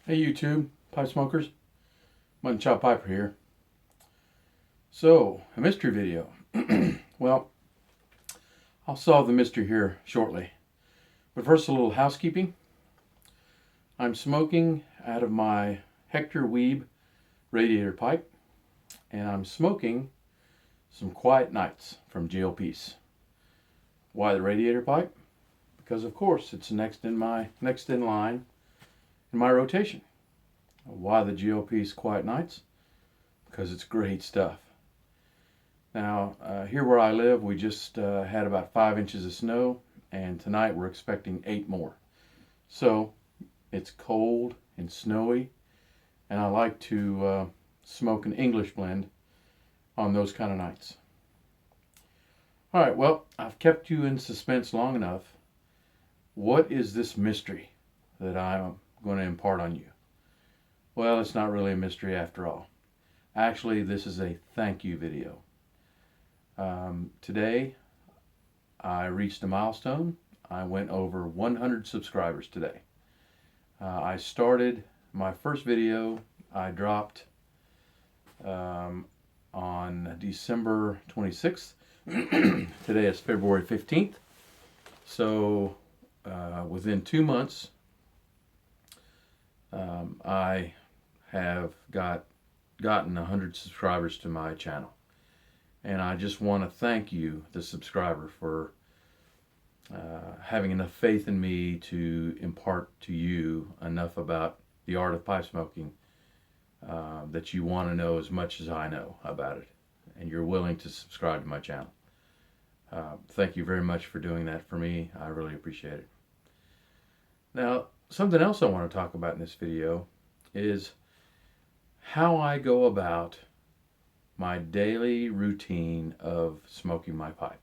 Hey YouTube, pipe smokers, Mutton Chop Piper here. So, a mystery video. Well, I'll solve the mystery here shortly. But first, a little housekeeping. I'm smoking out of my Hector Weeb radiator pipe, and I'm smoking some Quiet Nights from GLP's. Why the radiator pipe? Because of course it's next in line in my rotation. Why the GLP's Quiet Nights? Because it's great stuff. Now, here where I live, we just had about 5 inches of snow, and tonight we're expecting 8 more. So, it's cold and snowy, and I like to smoke an English blend on those kind of nights. Alright, well, I've kept you in suspense long enough. What is this mystery that I'm going to impart on you? Well, it's not really a mystery after all. Actually, this is a thank you video. Today, I reached a milestone. I went over 100 subscribers today. I started my first video, I dropped on December 26th. Today is February 15th. So, within 2 months, I have gotten 100 subscribers to my channel. And I just want to thank you, the subscriber, for having enough faith in me to impart to you enough about the art of pipe smoking that you want to know as much as I know about it. And you're willing to subscribe to my channel. Thank you very much for doing that for me. I really appreciate it. Now, something else I want to talk about in this video is how I go about my daily routine of smoking my pipe.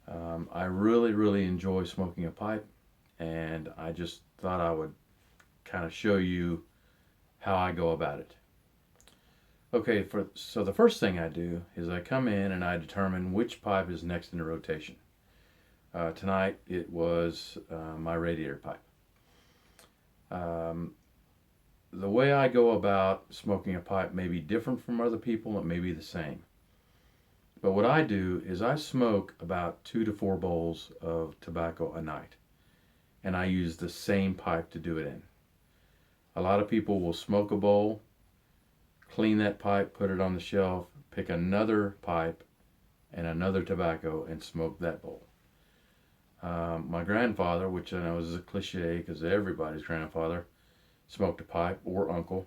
I really enjoy smoking a pipe, and I just thought I would kind of show you how I go about it. Okay, so the first thing I do is I come in and I determine which pipe is next in the rotation. Tonight it was my radiator pipe. The way I go about smoking a pipe may be different from other people, it may be the same. But what I do is I smoke about 2 to 4 bowls of tobacco a night. And I use the same pipe to do it in. A lot of people will smoke a bowl, clean that pipe, put it on the shelf, pick another pipe and another tobacco and smoke that bowl. My grandfather, which I know is a cliche because everybody's grandfather smoked a pipe, or uncle.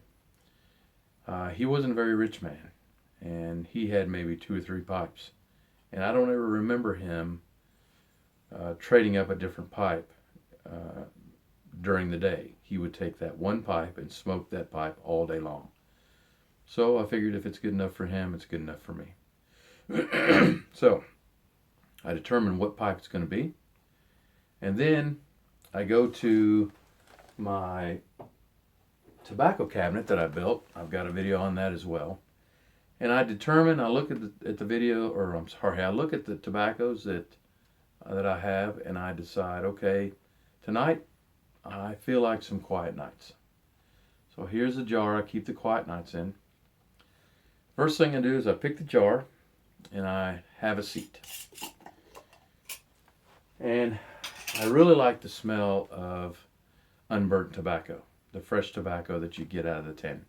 He wasn't a very rich man, and he had maybe 2 or 3 pipes. And I don't ever remember him trading up a different pipe during the day. He would take that one pipe and smoke that pipe all day long. So I figured if it's good enough for him, it's good enough for me. So I determine what pipe it's going to be. And then I go to my tobacco cabinet that I built. I've got a video on that as well. And I determine, I look at the video, or I'm sorry, I look at the tobaccos that I have, and I decide, okay, tonight I feel like some Quiet Nights. So here's a jar I keep the Quiet Nights in. First thing I do is I pick the jar and I have a seat. And I really like the smell of unburnt tobacco, the fresh tobacco that you get out of the tin.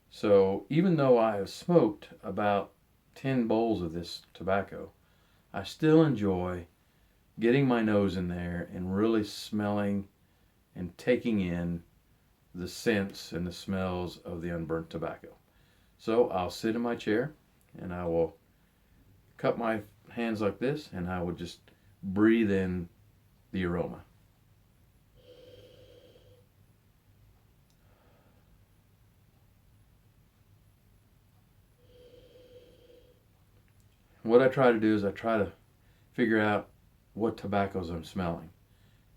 So even though I have smoked about 10 bowls of this tobacco, I still enjoy getting my nose in there and really smelling and taking in the scents and the smells of the unburnt tobacco. So I'll sit in my chair and I will cup my hands like this and I will just breathe in the aroma. What I try to do is I try to figure out what tobaccos I'm smelling.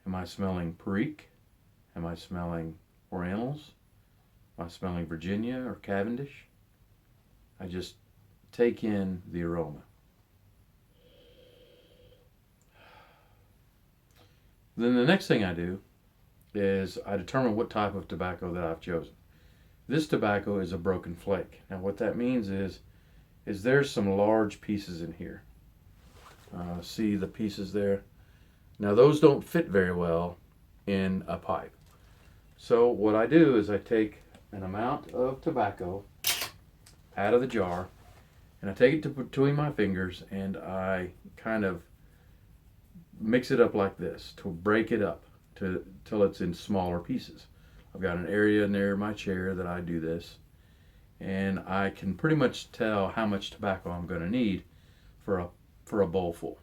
Am I smelling Perique? Am I smelling Orientals? Am I smelling Virginia or Cavendish? I just take in the aroma. Then the next thing I do is I determine what type of tobacco that I've chosen. This tobacco is a broken flake. Now what that means is there's some large pieces in here. See the pieces there? Now those don't fit very well in a pipe. So what I do is I take an amount of tobacco out of the jar and I take it between my fingers and I kind of mix it up like this to break it up till it's in smaller pieces. I've got an area near my chair that I do this, and I can pretty much tell how much tobacco I'm going to need for a bowl full.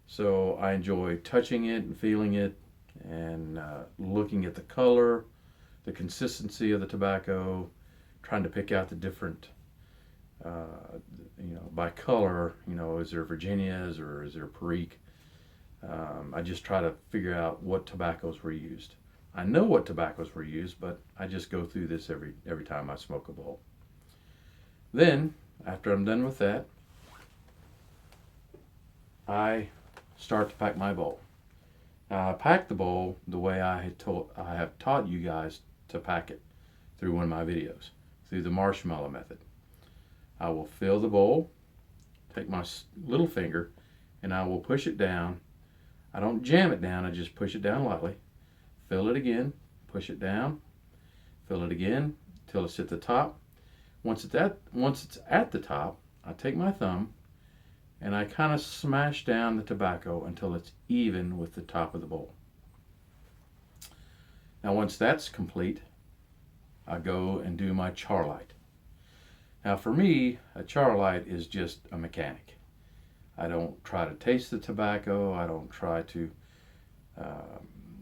So I enjoy touching it and feeling it and looking at the color, the consistency of the tobacco, trying to pick out the different, by color, is there Virginias or is there Perique? I just try to figure out what tobaccos were used. I know what tobaccos were used, but I just go through this every time I smoke a bowl. Then, after I'm done with that, I start to pack my bowl. Now, I pack the bowl the way I have taught you guys to pack it through one of my videos, through the marshmallow method. I will fill the bowl, take my little finger, and I will push it down. I don't jam it down, I just push it down lightly. Fill it again, push it down, fill it again till it's at the top. Once it's at the top, I take my thumb and I kind of smash down the tobacco until it's even with the top of the bowl. Now once that's complete, I go and do my char light. Now for me, a char light is just a mechanic. I don't try to taste the tobacco. I don't try to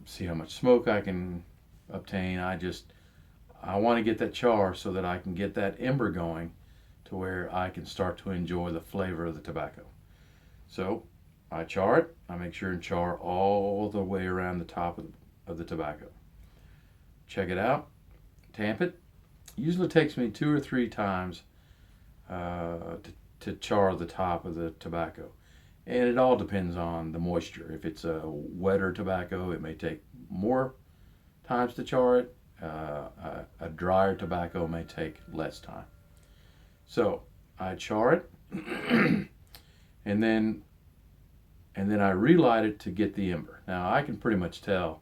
see how much smoke I can obtain. I want to get that char so that I can get that ember going to where I can start to enjoy the flavor of the tobacco. So I char it. I make sure and char all the way around the top of the tobacco. Check it out. Tamp it. Usually takes me 2 or 3 times to char the top of the tobacco. And it all depends on the moisture. If it's a wetter tobacco, it may take more times to char it. A drier tobacco may take less time. So I char it and then I relight it to get the ember. Now I can pretty much tell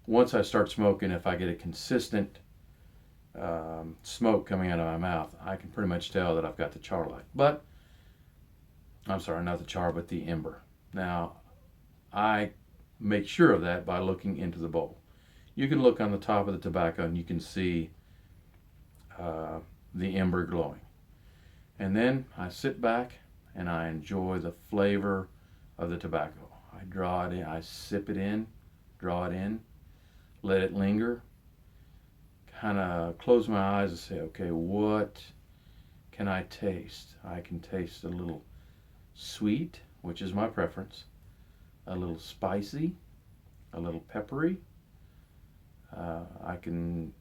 once I start smoking, if I get a consistent smoke coming out of my mouth, I can pretty much tell that I've got the char light. But I'm sorry, not the char, but the ember. Now, I make sure of that by looking into the bowl. You can look on the top of the tobacco and you can see the ember glowing. And then I sit back and I enjoy the flavor of the tobacco. I draw it in, I sip it in, draw it in, let it linger, kind of close my eyes and say, okay, what can I taste? I can taste a little sweet, which is my preference, a little spicy, a little peppery. I can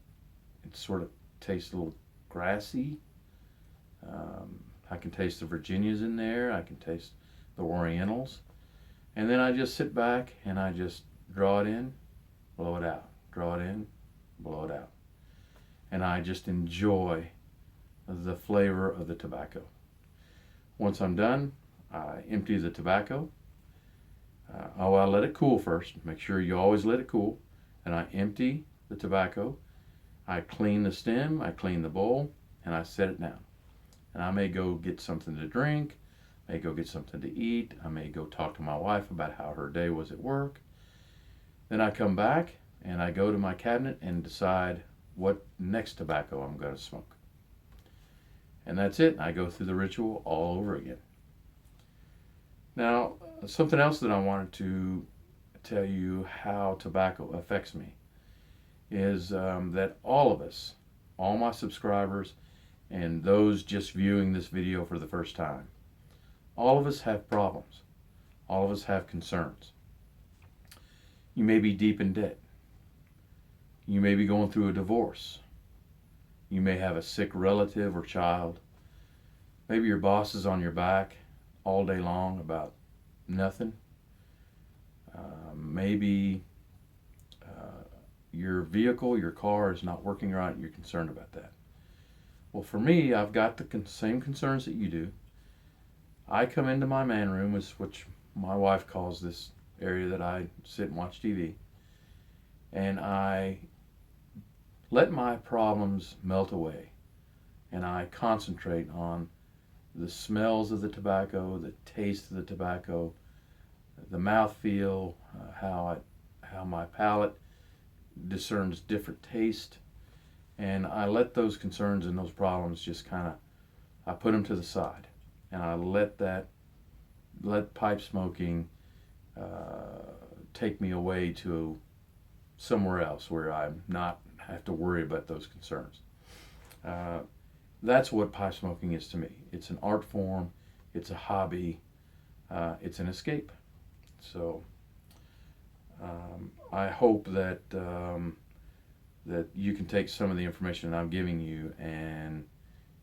sort of taste a little grassy. I can taste the Virginias in there. I can taste the Orientals. And then I just sit back and I just draw it in, blow it out, draw it in, blow it out. And I just enjoy the flavor of the tobacco. Once I'm done, I empty the tobacco. I let it cool first. Make sure you always let it cool. And I empty the tobacco. I clean the stem, I clean the bowl, and I set it down. And I may go get something to drink, may go get something to eat. I may go talk to my wife about how her day was at work. Then I come back and I go to my cabinet and decide what next tobacco I'm going to smoke. And that's it. I go through the ritual all over again. Now, something else that I wanted to tell you how tobacco affects me is that all of us, all my subscribers, and those just viewing this video for the first time, all of us have problems. All of us have concerns. You may be deep in debt. You may be going through a divorce. You may have a sick relative or child. Maybe your boss is on your back all day long about nothing. Maybe your vehicle, your car is not working right, and you're concerned about that. Well, for me, I've got the same concerns that you do. I come into my man room, which my wife calls this area that I sit and watch TV, and I let my problems melt away, and I concentrate on the smells of the tobacco, the taste of the tobacco, the mouthfeel, how my palate discerns different taste, and I let those concerns and those problems just kind of, I put them to the side, and I let pipe smoking take me away to somewhere else where I'm not have to worry about those concerns. That's what pipe smoking is to me. It's an art form, it's a hobby, it's an escape. So I hope that that you can take some of the information that I'm giving you and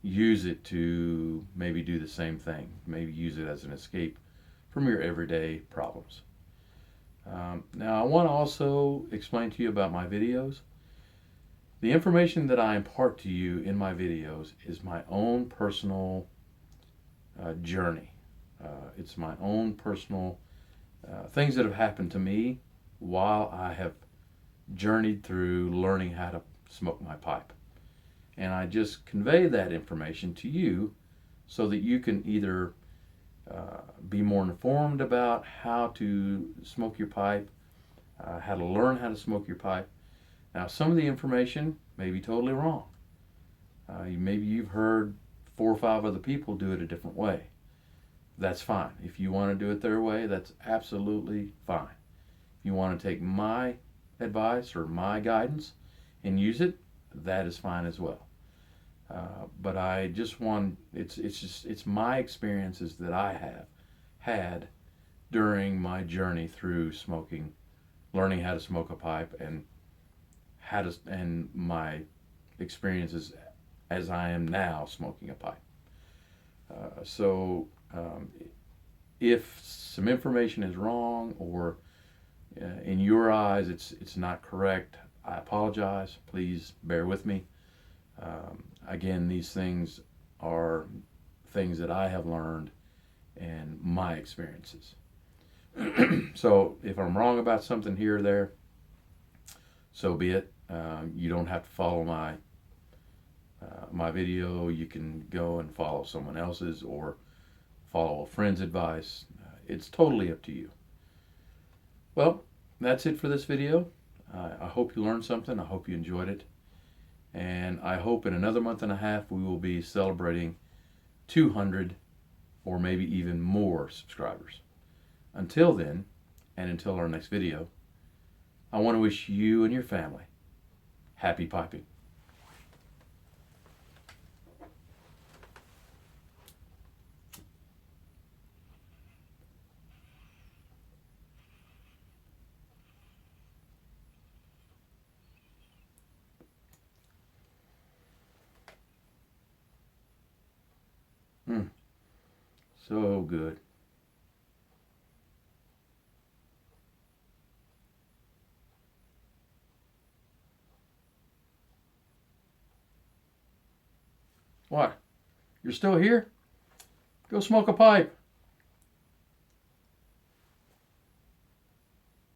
use it to maybe do the same thing. Maybe use it as an escape from your everyday problems. Now I want to also explain to you about my videos. The information that I impart to you in my videos is my own personal journey. It's my own personal things that have happened to me while I have journeyed through learning how to smoke my pipe. And I just convey that information to you so that you can either be more informed about how to smoke your pipe, how to learn how to smoke your pipe. Now, some of the information may be totally wrong. Maybe you've heard 4 or 5 other people do it a different way. That's fine. If you want to do it their way, that's absolutely fine. If you want to take my advice or my guidance and use it, that is fine as well. But I just want, it's my experiences that I have had during my journey through smoking, learning how to smoke a pipe, and my experiences as I am now smoking a pipe. So if some information is wrong or in your eyes it's not correct, I apologize. Please bear with me. Again, these things are things that I have learned and my experiences. So if I'm wrong about something here or there, so be it. You don't have to follow my video. You can go and follow someone else's or follow a friend's advice. It's totally up to you. Well, that's it for this video. I hope you learned something. I hope you enjoyed it. And I hope in another month and a half we will be celebrating 200 or maybe even more subscribers. Until then, and until our next video, I want to wish you and your family happy piping. So good. What? You're still here? Go smoke a pipe.